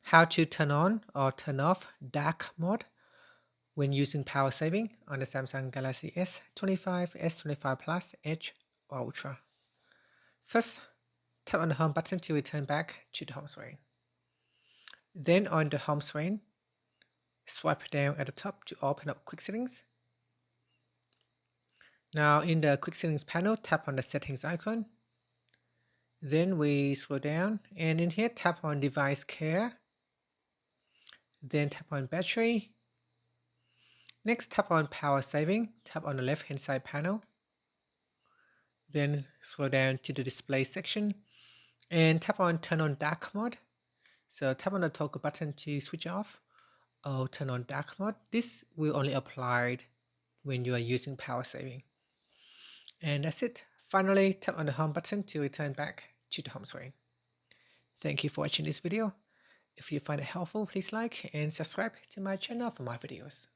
how to turn on or turn off dark mode when using power saving on the Samsung Galaxy S25, S25 Plus, Edge, or Ultra. First, tap on the home button to return back to the home screen. Then on the home screen, swipe down at the top to open up Quick Settings. Now in the Quick Settings panel, tap on the Settings icon. Then we scroll down and in here tap on Device Care. Then tap on Battery. Next tap on Power Saving, tap on the left hand side panel. Then scroll down to the Display section and tap on Turn on Dark Mode. So tap on the toggle button to switch off or turn on dark mode. This will only apply when you are using power saving. And that's it. Finally, tap on the home button to return back to the home screen. Thank you for watching this video. If you find it helpful, please like and subscribe to my channel for more videos.